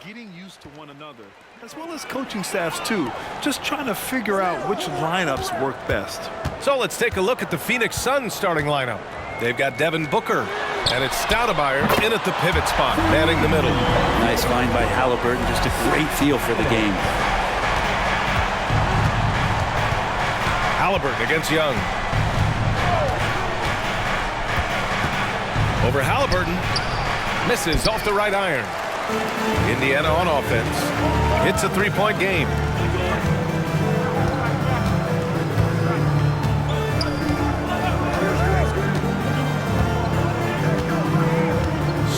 Getting used to one another, as well as coaching staffs too, just trying to figure out which lineups work best. So let's take a look at the Phoenix Suns starting lineup. They've got Devin Booker, and it's Stoudemire in at the pivot spot, manning the middle. Nice find by Halliburton, just a great feel for the game. Halliburton against Young. Over Halliburton, misses off the right iron. Indiana on offense. It's a three-point game.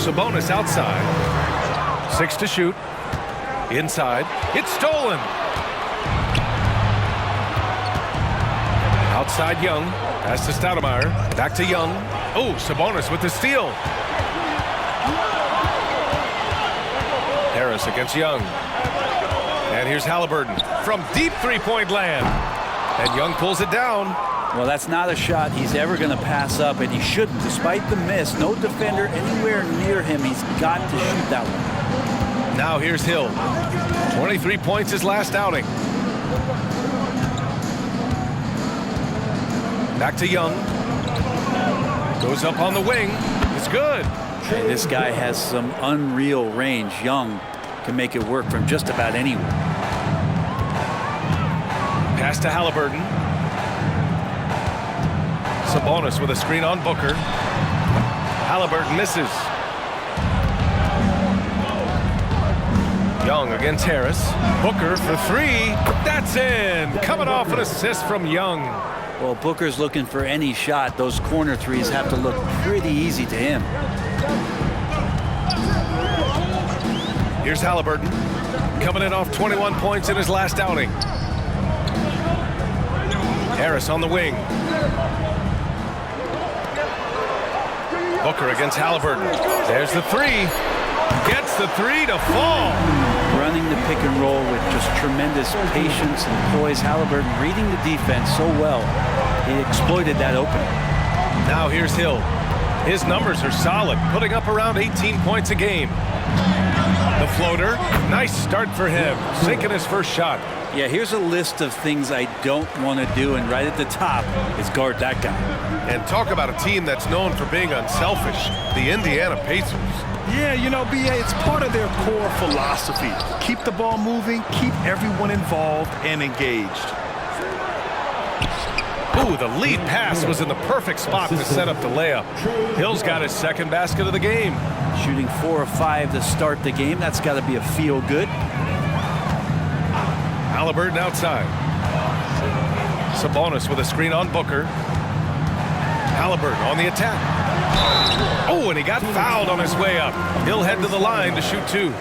Sabonis outside. 6 to shoot. Inside. It's stolen. Outside Young. Pass to Stoudemire. Back to Young. Oh, Sabonis with the steal. Harris against Young. And here's Halliburton from deep three-point land. And Young pulls it down. Well, that's not a shot he's ever going to pass up, and he shouldn't. Despite the miss, no defender anywhere near him. He's got to shoot that one. Now here's Hill. 23 points his last outing. Back to Young. Goes up on the wing. It's good. Hey, this guy has some unreal range. Young can make it work from just about anywhere. Pass to Halliburton. Sabonis with a screen on Booker. Halliburton misses. Young against Harris. Booker for three. That's in. Coming off an assist from Young. Well, Booker's looking for any shot. Those corner threes have to look pretty easy to him. Here's Halliburton, coming in off 21 points in his last outing. Harris on the wing. Booker against Halliburton. There's the three. Gets the three to fall. Running the pick and roll with just tremendous patience and poise. Halliburton reading the defense so well. He exploited that opening. Now here's Hill. His numbers are solid, putting up around 18 points a game. The floater, nice start for him, sinking his first shot. Yeah, here's a list of things I don't want to do, and right at the top is guard that guy. And talk about a team that's known for being unselfish, the Indiana Pacers. Yeah, you know, BA, it's part of their core philosophy. Keep the ball moving, keep everyone involved and engaged. Ooh, the lead pass was in the perfect spot to set up the layup. Hill's got his second basket of the game. Shooting 4 of 5 to start the game. That's got to be a feel-good. Halliburton outside. Sabonis with a screen on Booker. Halliburton on the attack. Oh, and he got fouled on his way up. He'll head to the line to shoot 2.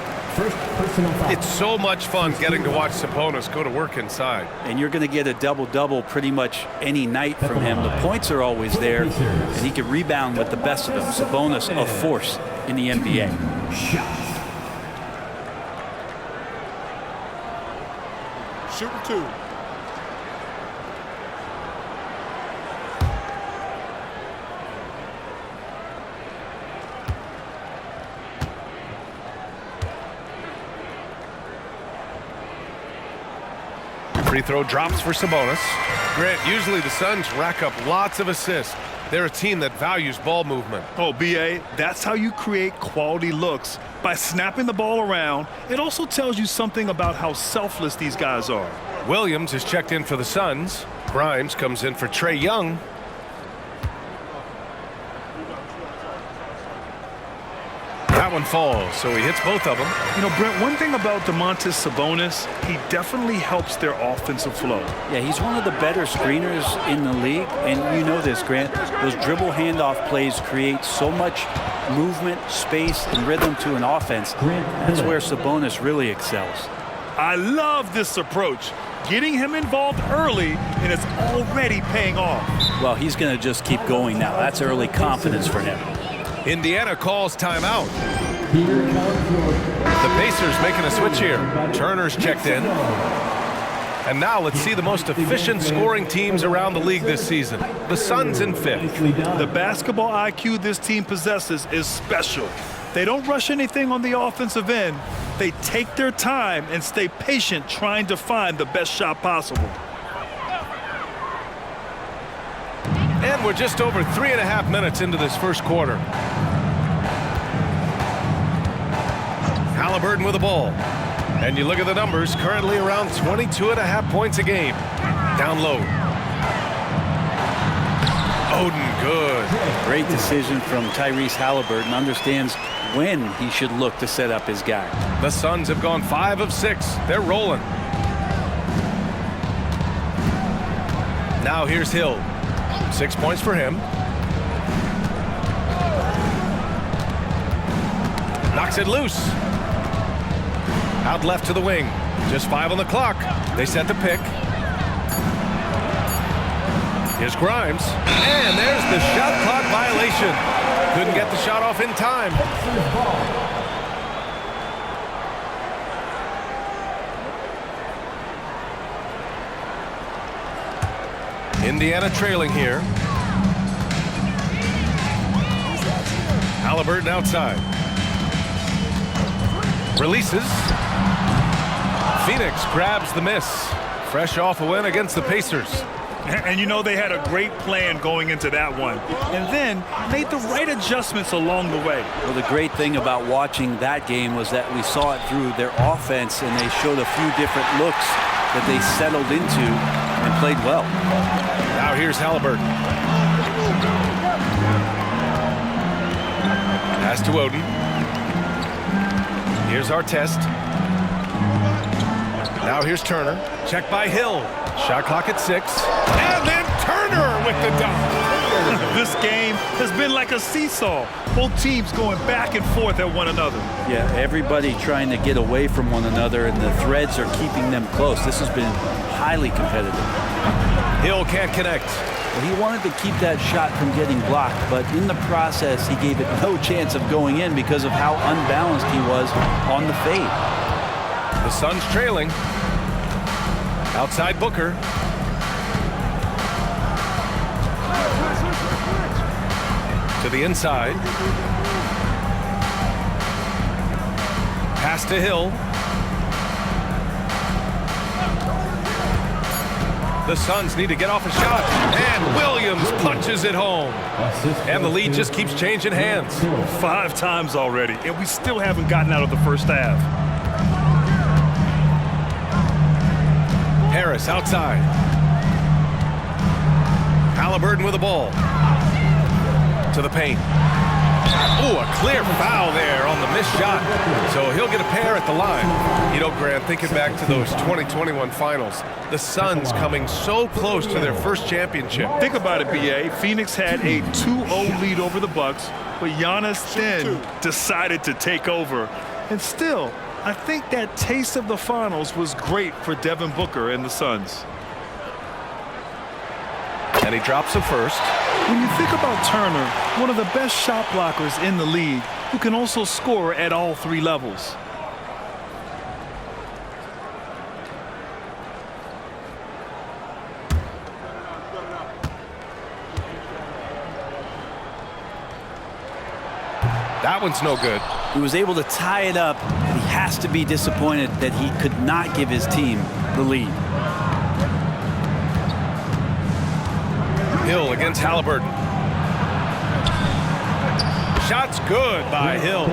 It's so much fun getting to watch Sabonis go to work inside. And you're going to get a double-double pretty much any night from him. The points are always there, and he can rebound with the best of them. Sabonis, a force in the NBA. Shooting 2. Free throw drops for Sabonis. Grant, usually the Suns rack up lots of assists. They're a team that values ball movement. Oh, BA, that's how you create quality looks. By snapping the ball around, it also tells you something about how selfless these guys are. Williams is checked in for the Suns. Grimes comes in for Trae Young. That one falls, so he hits both of them. You know, Brent, one thing about Domantas Sabonis, he definitely helps their offensive flow. Yeah, he's one of the better screeners in the league, and you know this, Grant. Those dribble handoff plays create so much movement, space, and rhythm to an offense. That's where Sabonis really excels. I love this approach. Getting him involved early, and it's already paying off. Well, he's going to just keep going now. That's early confidence for him. Indiana calls timeout. The Pacers making a switch here. Turner's checked in. And now let's see the most efficient scoring teams around the league this season. The Suns in 5th. The basketball IQ this team possesses is special. They don't rush anything on the offensive end. They take their time and stay patient trying to find the best shot possible. And we're just over 3.5 minutes into this first quarter. Halliburton with the ball. And you look at the numbers, currently around 22.5 points a game. Down low. Oden, good. Great decision from Tyrese Halliburton. Understands when he should look to set up his guy. The Suns have gone 5 of 6. They're rolling. Now here's Hill. 6 points for him. Knocks it loose. Out left to the wing. Just 5 on the clock. They set the pick. Here's Grimes. And there's the shot clock violation. Couldn't get the shot off in time. Indiana trailing here. Halliburton outside. Releases. Phoenix grabs the miss. Fresh off a win against the Pacers. And you know they had a great plan going into that one. And then made the right adjustments along the way. Well, the great thing about watching that game was that we saw it through their offense, and they showed a few different looks that they settled into and played well. Now here's Halliburton. Pass to Oden. Here's Artest. Now here's Turner. Check by Hill. Shot clock at 6. And then Turner with the dunk. This game has been like a seesaw. Both teams going back and forth at one another. Yeah, everybody trying to get away from one another, and the threads are keeping them close. This has been highly competitive. Hill can't connect. Well, he wanted to keep that shot from getting blocked, but in the process, he gave it no chance of going in because of how unbalanced he was on the fade. The Suns trailing. Outside Booker. To the inside. Pass to Hill. The Suns need to get off a shot. And Williams punches it home. And the lead just keeps changing hands. 5 times already, and we still haven't gotten out of the first half. Harris outside. Halliburton with the ball. To the paint. Oh, a clear foul there on the missed shot. So he'll get a pair at the line. You know, Grant, thinking back to those 2021 finals, the Suns coming so close to their first championship. Think about it, B.A. Phoenix had a 2-0 lead over the Bucks, but Giannis then decided to take over. And still, I think that taste of the finals was great for Devin Booker and the Suns. And he drops the first. When you think about Turner, one of the best shot blockers in the league, who can also score at all 3 levels. That one's no good. He was able to tie it up. He has to be disappointed that he could not give his team the lead. Hill against Halliburton. Shot's good by Hill.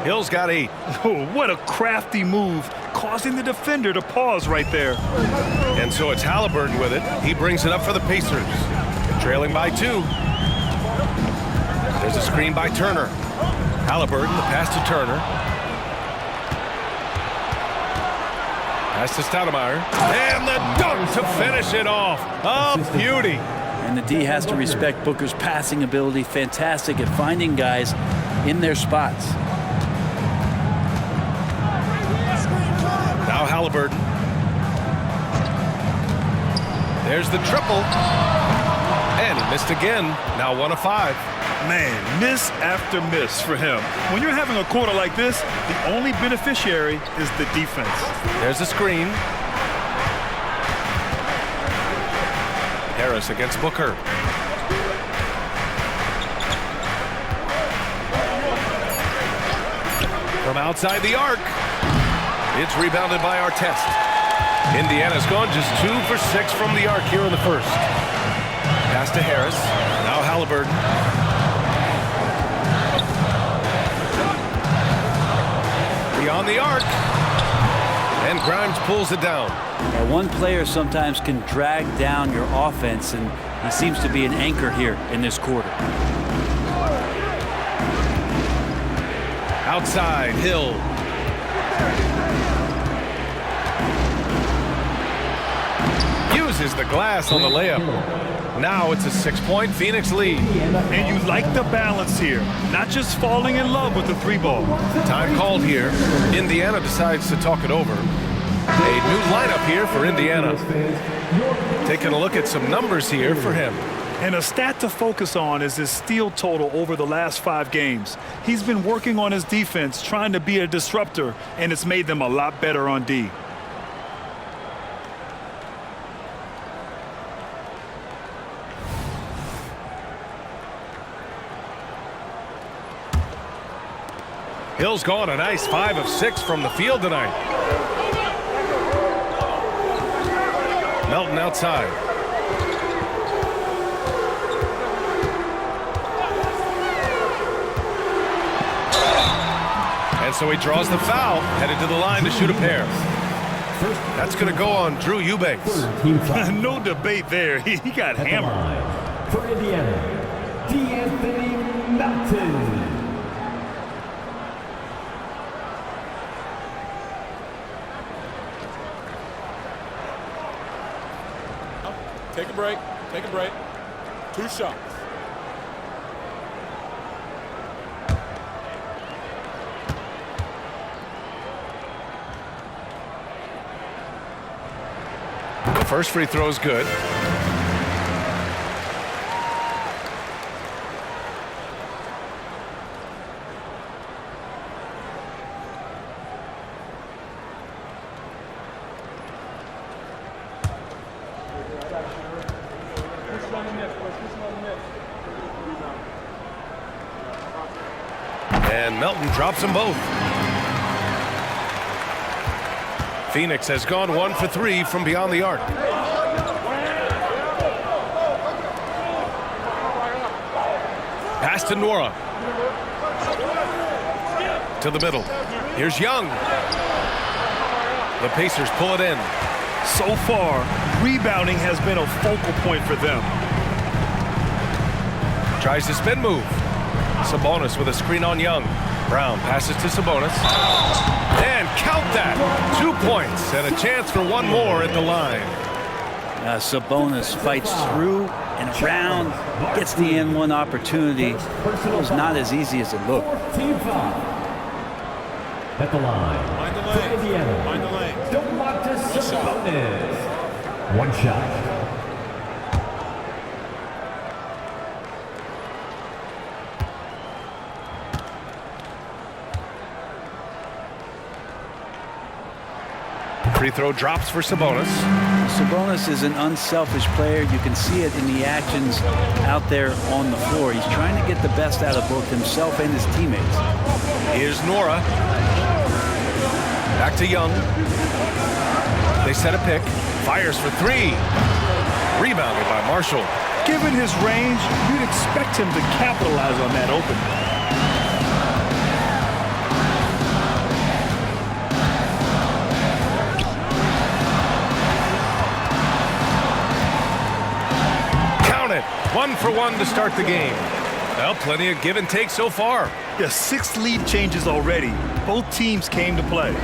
Hill's got 8. Oh, what a crafty move, causing the defender to pause right there. And so it's Halliburton with it. He brings it up for the Pacers. Trailing by 2. There's a screen by Turner. Halliburton, the pass to Turner. Pass to Stoudemire. And the dunk to finish it off. A beauty. And the D has to respect Booker's passing ability. Fantastic at finding guys in their spots. Now Halliburton. There's the triple. And he missed again. Now 1 of 5. Man, miss after miss for him. When you're having a quarter like this, the only beneficiary is the defense. There's a screen. Harris against Booker. from outside the arc. It's rebounded by Artest. Indiana's gone just 2 for 6 from the arc here in the first. Pass to Harris. Now Halliburton. Beyond the arc. And Grimes pulls it down. One player sometimes can drag down your offense, and he seems to be an anchor here in this quarter. Outside, Hill. Uses the glass on the layup. Now it's a 6-point Phoenix lead. And you like the balance here, not just falling in love with the 3-ball. Time called here. Indiana decides to talk it over. A new lineup here for Indiana. Taking a look at some numbers here for him. And a stat to focus on is his steal total over the last 5 games. He's been working on his defense, trying to be a disruptor, and it's made them a lot better on D. Hill's gone a nice 5 of 6 from the field tonight. Melton outside. And so he draws the foul, headed to the line to shoot a pair. That's going to go on Drew Eubanks. No debate there. He got hammered. For Indiana, D'Anthony Melton. Take a break. Take a break. 2 shots. The first free throw is good. And Melton drops them both. Phoenix has gone 1 for 3 from beyond the arc. Pass to Nora. To the middle. Here's Young. The Pacers pull it in. So far, rebounding has been a focal point for them. Tries to spin move. Sabonis with a screen on Young. Brown passes to Sabonis. And count that. 2 points and a chance for one more at the line. Sabonis fights through and around, gets the N1 opportunity. It was not as easy as it looked. Team foul. At the line. Find the For lane. Indiana, Find the lane. Domantas Sabonis. 1 shot. Free throw drops for Sabonis. Sabonis is an unselfish player. You can see it in the actions out there on the floor. He's trying to get the best out of both himself and his teammates. Here's Nora. Back to Young. They set a pick. Fires for 3. Rebounded by Marshall. Given his range, you'd expect him to capitalize on that opening. Count it. 1 for 1 to start the game. Well, plenty of give and take so far. Yeah, 6 lead changes already. Both teams came to play.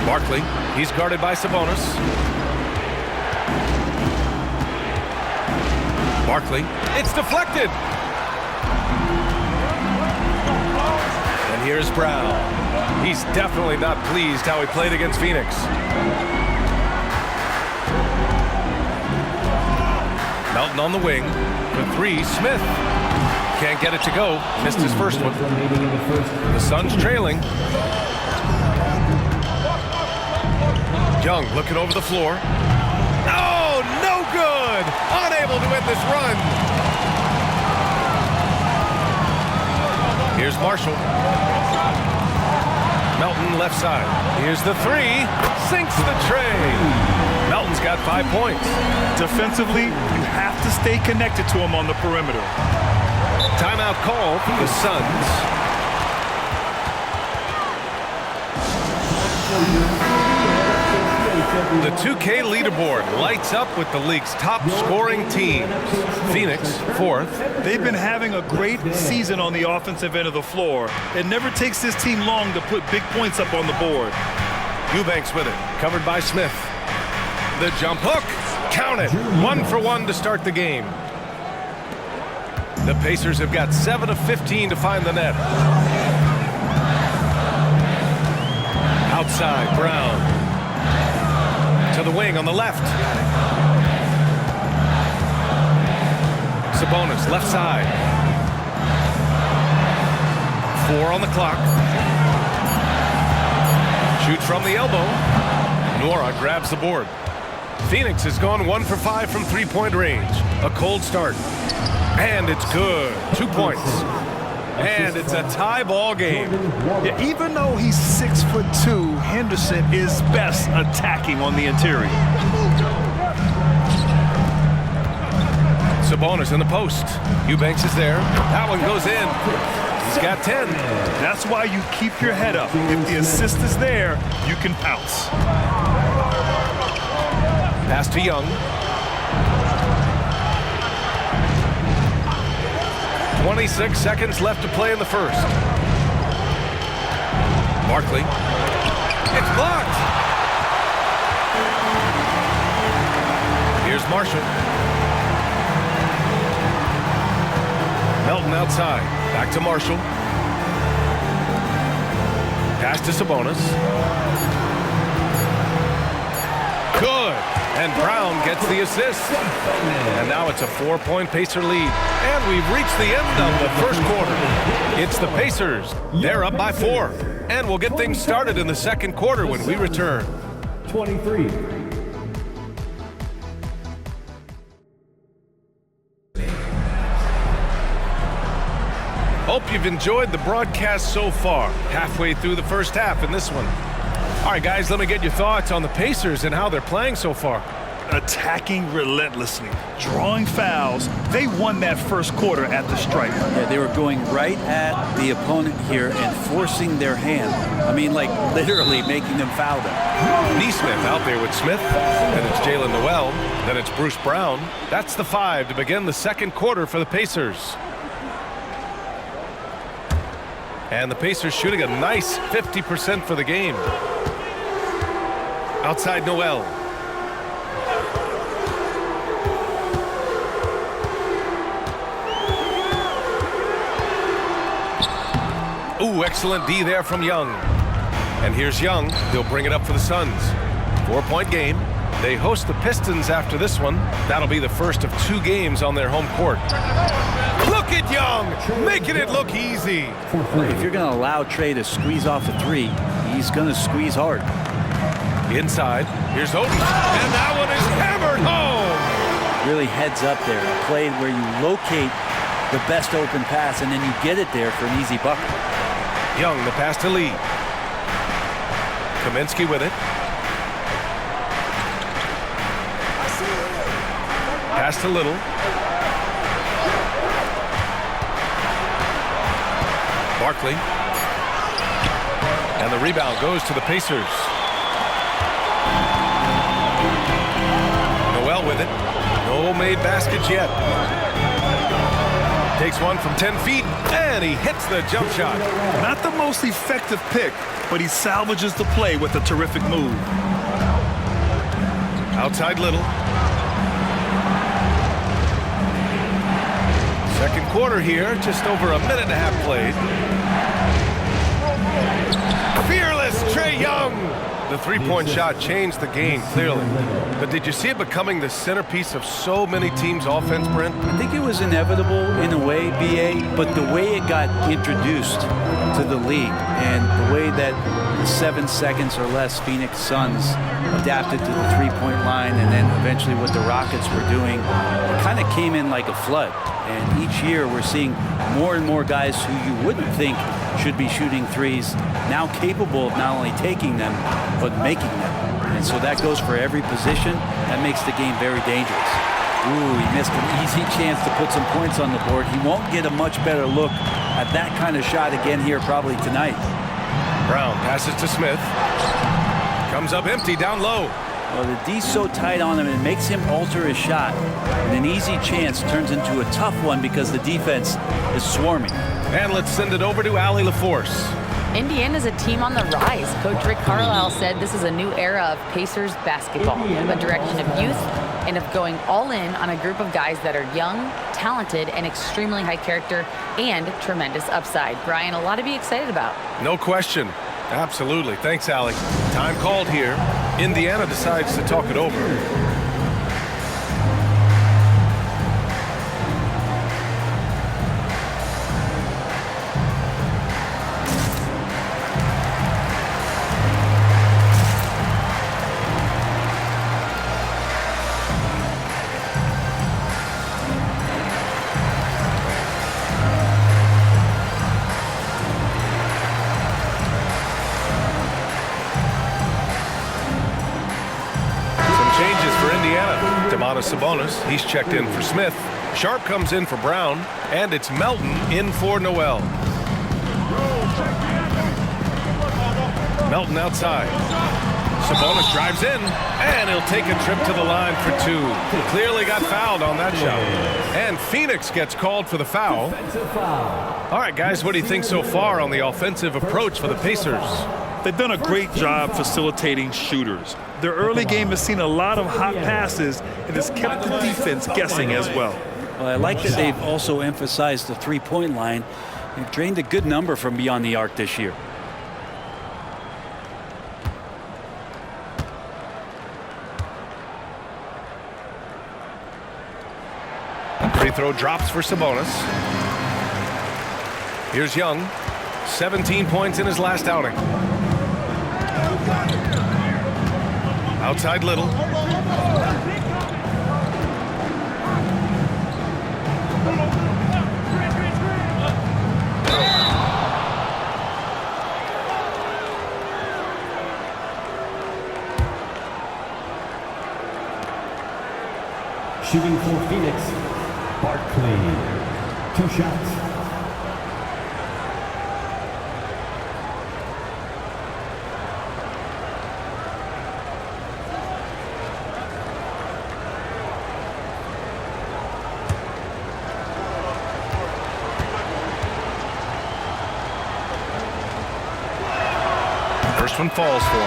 Barkley, he's guarded by Sabonis. Barkley, it's deflected. And here's Brown. He's definitely not pleased how he played against Phoenix. Melton on the wing. For 3, Smith. Can't get it to go. Missed his first one. The Suns trailing. Young looking over the floor. Oh, no good! Unable to end this run. Here's Marshall. Melton left side. Here's the three. Sinks the tray. Melton's got 5 points. Defensively, you have to stay connected to him on the perimeter. Timeout call for the Suns. The 2K leaderboard lights up with the league's top scoring teams. Phoenix, 4th. They've been having a great season on the offensive end of the floor. It never takes this team long to put big points up on the board. Eubanks with it, covered by Smith. The jump hook, count it. 1 for 1 to start the game. The Pacers have got 7 of 15 to find the net. Outside, Brown. To the wing on the left. Sabonis, left side. 4 on the clock. Shoots from the elbow. Nora grabs the board. Phoenix has gone 1 for 5 from three-point range. A cold start. And it's good. 2 points. And it's a tie ball game. Yeah, even though he's 6'2", Henderson is best attacking on the interior. Sabonis in the post. Eubanks is there. That one goes in. He's got 10. That's why you keep your head up. If the assist is there, you can pounce. Pass to Young. 26 seconds left to play in the first. Barkley. It's blocked. Here's Marshall. Melton outside. Back to Marshall. Pass to Sabonis. Good. And Brown gets the assist. And now it's a 4-point Pacer lead. And we've reached the end of the first quarter. It's the Pacers. They're up by 4. And we'll get things started in the second quarter when we return. 23. Hope you've enjoyed the broadcast so far. Halfway through the first half in this one. All right, guys, let me get your thoughts on the Pacers and how they're playing so far. Attacking relentlessly, drawing fouls. They won that first quarter at the stripe. Yeah, they were going right at the opponent here and forcing their hand. I mean, like literally making them foul them. Neesmith out there with Smith. Then it's Jalen Noel. Then it's Bruce Brown. That's the 5 to begin the second quarter for the Pacers. And the Pacers shooting a nice 50% for the game. Outside Noel. Ooh, excellent D there from Young. And here's Young. He'll bring it up for the Suns. 4-point game. They host the Pistons after this one. That'll be the first of 2 games on their home court. Look at Young, making it look easy. If you're going to allow Trey to squeeze off a 3, he's going to squeeze hard. Inside, here's Oden. And that one is hammered home. Really heads up there. A play where you locate the best open pass and then you get it there for an easy bucket. Young, the pass to Lee. Kaminsky with it. Pass to Little. Barkley. And the rebound goes to the Pacers. Noel with it. No made baskets yet. Takes one from 10 feet, and he hits the jump shot. Not the most effective pick, but he salvages the play with a terrific move. Outside Little. Second quarter here, just over a minute and a half played. Fearless Trae Young. The three-point shot changed the game, clearly. But did you see it becoming the centerpiece of so many teams' offense, Brent? I think it was inevitable in a way, BA, but the way it got introduced to the league and the way that 7 seconds or less Phoenix Suns adapted to the three-point line, and then eventually what the Rockets were doing, it kind of came in like a flood. And each year we're seeing more and more guys who you wouldn't think should be shooting threes now capable of not only taking them but making them. And so that goes for every position. That makes the game very dangerous. Ooh, he missed an easy chance to put some points on the board. He won't get a much better look at that kind of shot again here probably tonight. Brown passes to Smith. Comes up empty down low. Well, the D's so tight on him, it makes him alter his shot. And an easy chance turns into a tough one because the defense is swarming. And let's send it over to Allie LaForce. Indiana's a team on the rise. Coach Rick Carlisle said this is a new era of Pacers basketball, a direction of youth and of going all in on a group of guys that are young, talented, and extremely high character and tremendous upside. Brian, a lot to be excited about. No question. Absolutely. Thanks, Allie. Time called here. Indiana decides to talk it over. Sabonis, he's checked in for Smith. Sharp comes in for Brown, and it's Melton in for Noel. Melton outside. Sabonis drives in, and he'll take a trip to the line for two. Clearly got fouled on that shot. And Phoenix gets called for the foul. All right, guys, what do you think so far on the offensive approach for the Pacers? They've done a great job facilitating shooters. Their early game has seen a lot of hot passes and has kept the defense guessing as well. Well, I like that they've also emphasized the three-point line. They've drained a good number from beyond the arc this year. Free throw drops for Sabonis. Here's Young. 17 points in his last outing. Outside Little. Shooting for Phoenix, Barkley. 2 shots. First one falls for him.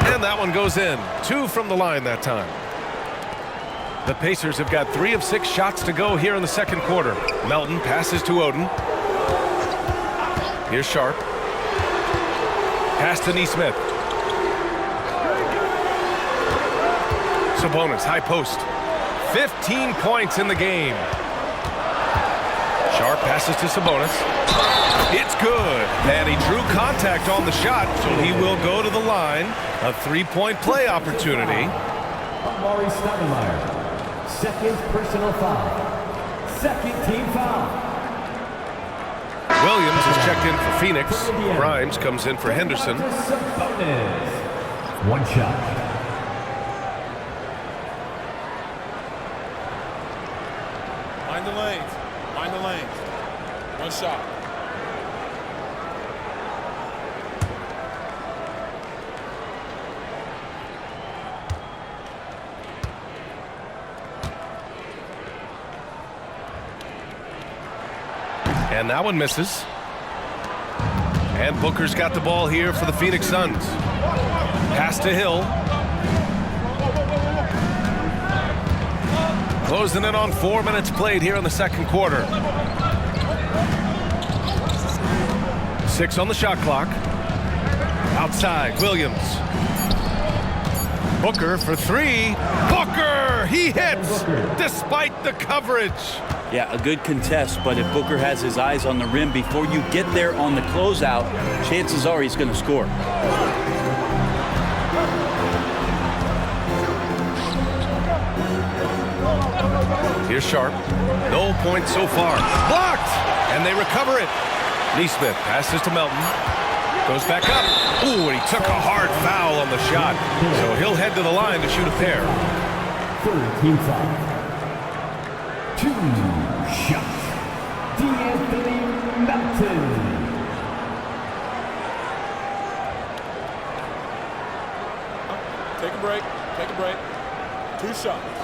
And that one goes in. 2 from the line that time. The Pacers have got 3 of 6 shots to go here in the second quarter. Melton passes to Oden. Here's Sharp. Pass to Nesmith. Sabonis, high post. 15 points in the game. Sharp passes to Sabonis. It's good. And he drew contact on the shot, so he will go to the line. A 3-point play opportunity. Amari Stoudemire. Second personal foul. Second team foul. Williams is checked in for Phoenix. Grimes comes in for Henderson. 1 shot. Mind the lanes. Mind the lanes. 1 shot. And that one misses. And Booker's got the ball here for the Phoenix Suns. Pass to Hill. Closing in on 4 minutes played here in the second quarter. 6 on the shot clock. Outside, Williams. Booker for 3. Booker! He hits despite the coverage. Yeah, a good contest, but if Booker has his eyes on the rim before you get there on the closeout, chances are he's going to score. Here's Sharp. No points so far. Blocked! And they recover it. Neesmith passes to Melton. Goes back up. Ooh, and he took a hard foul on the shot. So he'll head to the line to shoot a pair. Third team foul. 2 shots. D'Anthony Melton. Take a break. Take a break. 2 shots.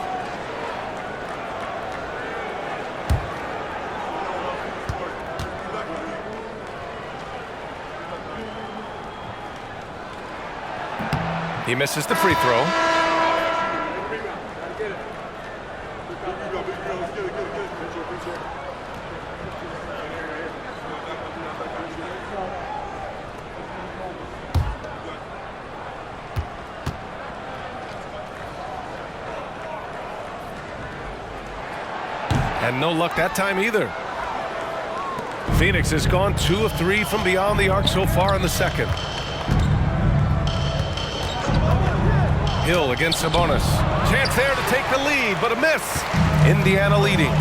He misses the free throw. And no luck that time either. Phoenix has gone 2 of 3 from beyond the arc so far in the second. Hill against Sabonis. Chance there to take the lead, but a miss. Indiana leading.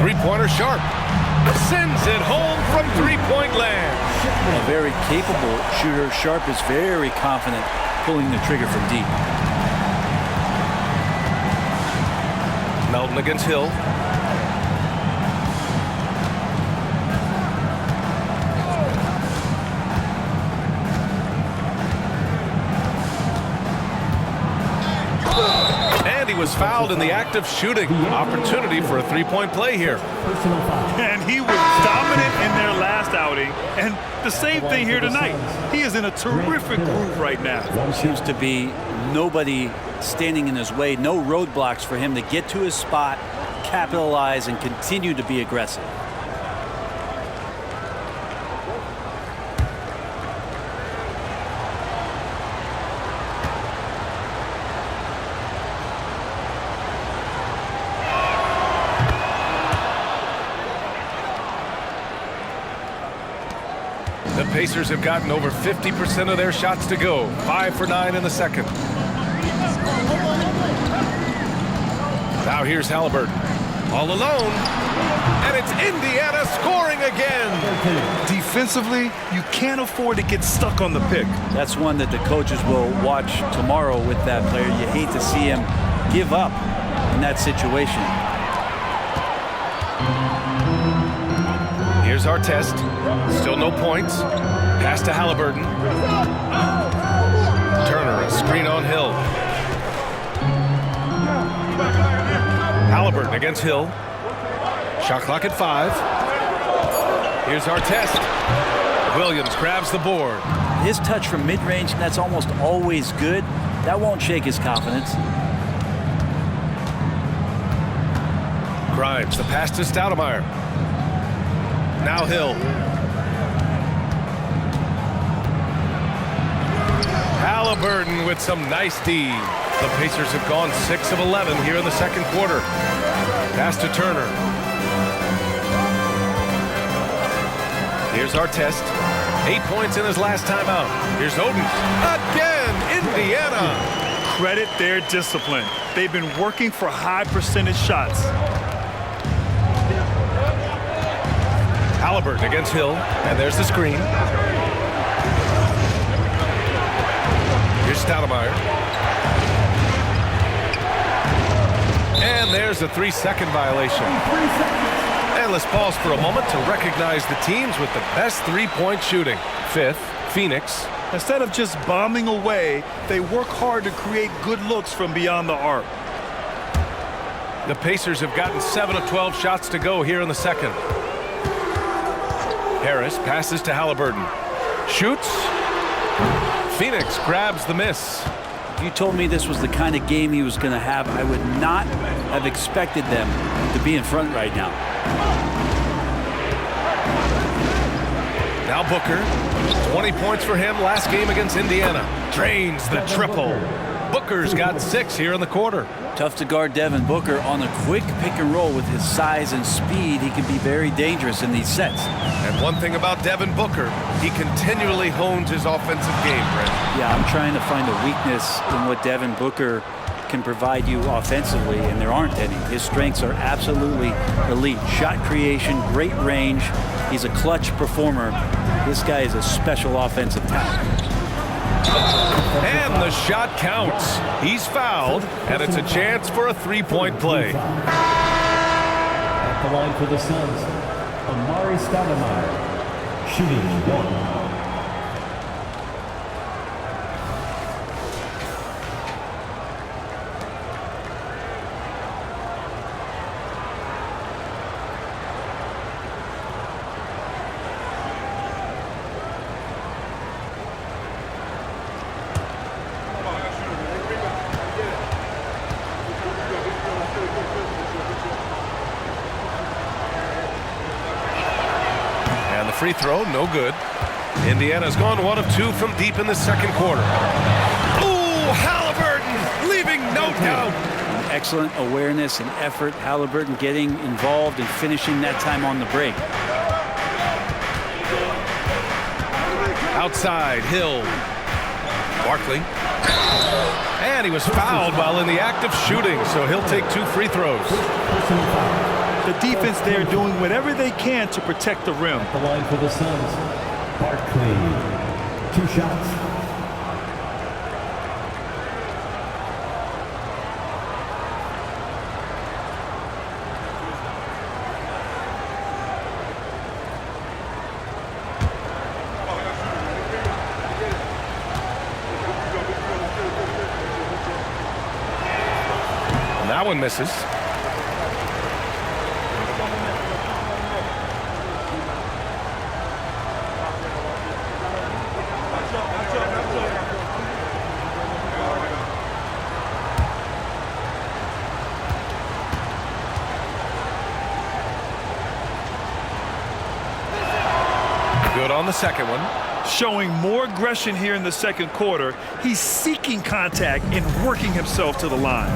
Three-pointer Sharp. Sends it home from three-point land. A very capable shooter. Sharp is very confident pulling the trigger from deep. Melton against Hill. And he was fouled in the act of shooting. Opportunity for a three-point play here. Personal foul. And he was dominant in their last outing. And the same thing here tonight. He is in a terrific groove right now. Seems to be nobody standing in his way, no roadblocks for him to get to his spot, capitalize, and continue to be aggressive. The Pacers have gotten over 50% of their shots to go. 5 for 9 in the second. Now here's Halliburton. All alone. And it's Indiana scoring again. Defensively, you can't afford to get stuck on the pick. That's one that the coaches will watch tomorrow with that player. You hate to see him give up in that situation. Here's Artest. Still no points. Pass to Halliburton. Turner, a screen on Hill. Halliburton against Hill. Shot clock at 5. Here's Artest. Williams grabs the board. His touch from mid-range, that's almost always good. That won't shake his confidence. Grimes, the pass to Stoudemire. Now Hill. Halliburton with some nice D. The Pacers have gone 6 of 11 here in the second quarter. Pass to Turner. Here's Artest. 8 points in his last time out. Here's Oden. Again, Indiana. Credit their discipline. They've been working for high percentage shots. Halliburton against Hill, and there's the screen. Here's Stoudemire. And there's a 3-second violation. And let's pause for a moment to recognize the teams with the best three-point shooting. 5th, Phoenix. Instead of just bombing away, they work hard to create good looks from beyond the arc. The Pacers have gotten 7 of 12 shots to go here in the second. Harris passes to Halliburton. Shoots. Phoenix grabs the miss. If you told me this was the kind of game he was going to have, I would not have expected them to be in front right now. Now Booker, 20 points for him last game against Indiana. Drains the triple. Booker's got 6 here in the quarter. Tough to guard Devin Booker on a quick pick and roll with his size and speed. He can be very dangerous in these sets. And one thing about Devin Booker, he continually hones his offensive game, Brent. Yeah, I'm trying to find a weakness in what Devin Booker can provide you offensively, and there aren't any. His strengths are absolutely elite. Shot creation, great range. He's a clutch performer. This guy is a special offensive talent. And the shot counts. He's fouled, and it's a chance for a three-point play. At the line for the Suns, Amari Stoudemire, shooting 1. Free throw, no good. Indiana's gone 1 of 2 from deep in the second quarter. Ooh, Halliburton leaving no doubt. Excellent awareness and effort. Halliburton getting involved and finishing that time on the break. Outside, Hill. Barkley. And he was fouled while in the act of shooting, so he'll take 2 free throws. The defense there doing whatever they can to protect the rim. The line for the Suns, Barkley, 2 shots. And that one misses. Good on the second one. Showing more aggression here in the second quarter. He's seeking contact and working himself to the line.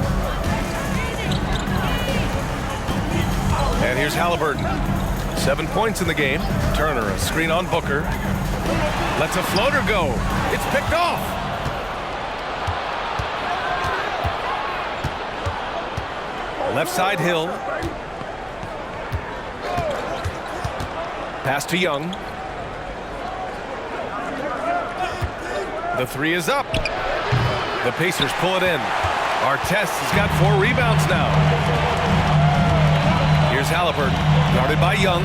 And here's Halliburton. 7 points in the game. Turner, a screen on Booker. Lets a floater go. It's picked off. Left side, Hill. Pass to Young. The 3 is up. The Pacers pull it in. Artest has got 4 rebounds now. Here's Halliburton, guarded by Young.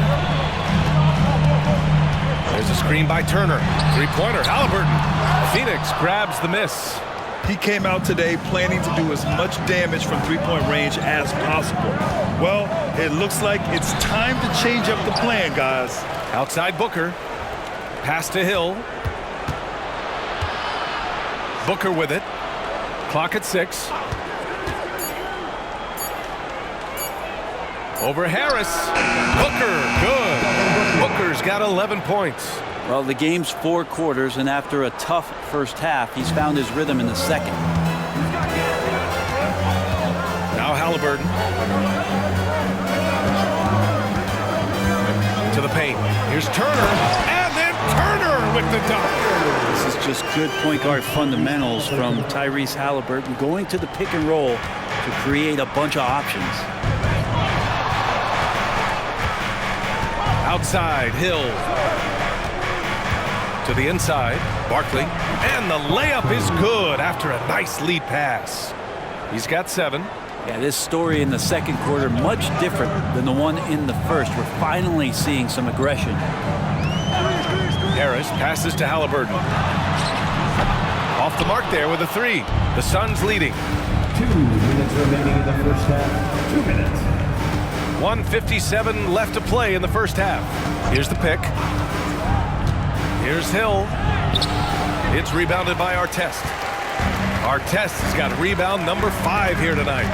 There's a screen by Turner. 3-pointer, Halliburton. Phoenix grabs the miss. He came out today planning to do as much damage from three-point range as possible. Well, it looks like it's time to change up the plan, guys. Outside Booker. Pass to Hill. Booker with it. Clock at 6. Over Harris. Booker, good. Booker's got 11 points. Well, the game's 4 quarters, and after a tough first half, he's found his rhythm in the second. Now Halliburton. To the paint. Here's Turner. And then Turner with the dunk. This is just good point guard fundamentals from Tyrese Halliburton, going to the pick and roll to create a bunch of options. Outside, Hill. To the inside, Barkley. And the layup is good after a nice lead pass. He's got 7. Yeah, this story in the second quarter much different than the one in the first. We're finally seeing some aggression. Harris passes to Halliburton. Off the mark there with a 3. The Suns leading. 2 minutes remaining in the first half. 2 minutes. 1:57 left to play in the first half. Here's the pick. Here's Hill. It's rebounded by Artest. Artest has got rebound number 5 here tonight.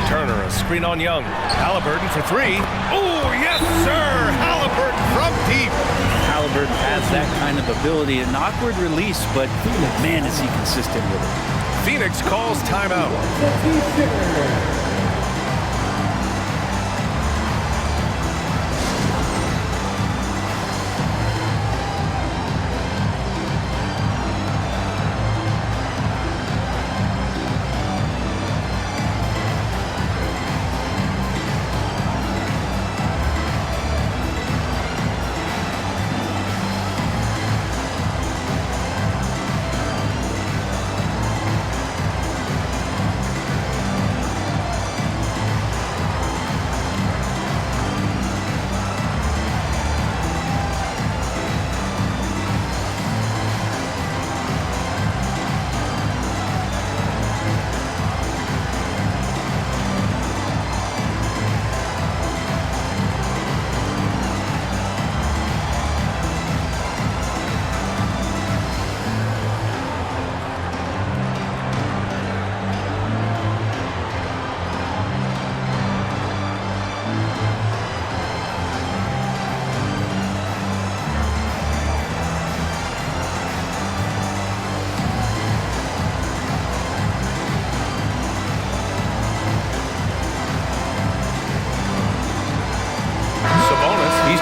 Turner, a screen on Young. Halliburton for three. Oh, yes, sir! Halliburton from deep. Halliburton has that kind of ability. An awkward release, but man, is he consistent with it. Phoenix calls timeout.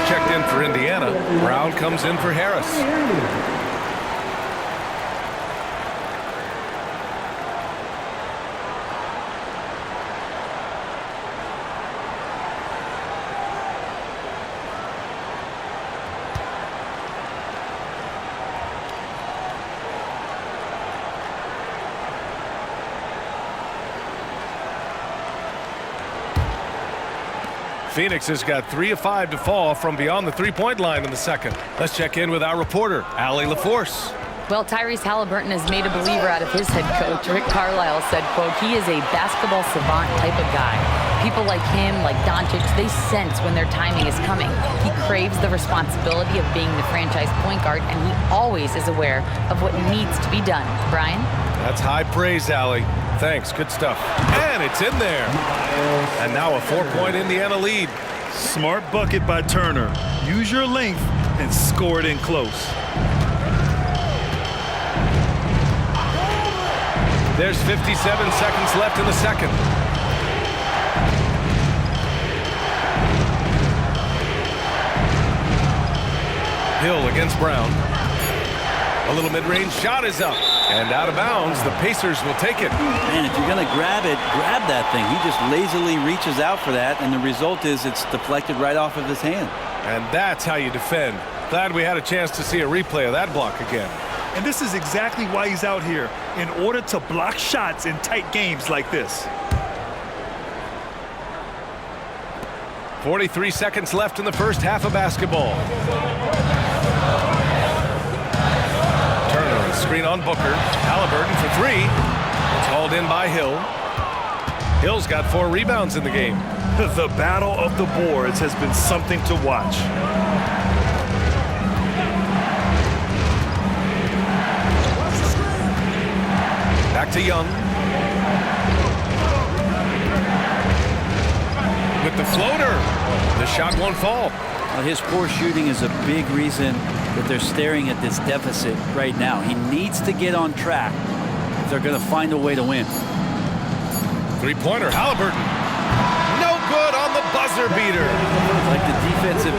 Checked in for Indiana. Brown comes in for Harris. Phoenix has got 3 of 5 to fall from beyond the three-point line in the second. Let's check in with our reporter, Allie LaForce. Well, Tyrese Halliburton has made a believer out of his head coach. Rick Carlisle said, quote, he is a basketball savant type of guy. People like him, like Doncic, they sense when their timing is coming. He craves the responsibility of being the franchise point guard, and he always is aware of what needs to be done. Brian? That's high praise, Allie. Thanks, good stuff. And it's in there. And now a 4-point Indiana lead. Smart bucket by Turner. Use your length and score it in close. There's 57 seconds left in the second. Hill against Brown. A little mid-range shot is up and out of bounds. The Pacers will take it. Man, if you're going to grab it, grab that thing. He just lazily reaches out for that, and the result is it's deflected right off of his hand. And that's how you defend. Glad we had a chance to see a replay of that block again. And this is exactly why he's out here, in order to block shots in tight games like this. 43 seconds left in the first half of basketball. Turner, screen on Booker. Halliburton for three. It's hauled in by Hill. Hill's got 4 rebounds in the game. The battle of the boards has been something to watch. Back to Young. With the floater. The shot won't fall. Well, his poor shooting is a big reason that they're staring at this deficit right now. He needs to get on track if they're going to find a way to win. Three-pointer, Halliburton. No good on the buzzer beater. Like the defensive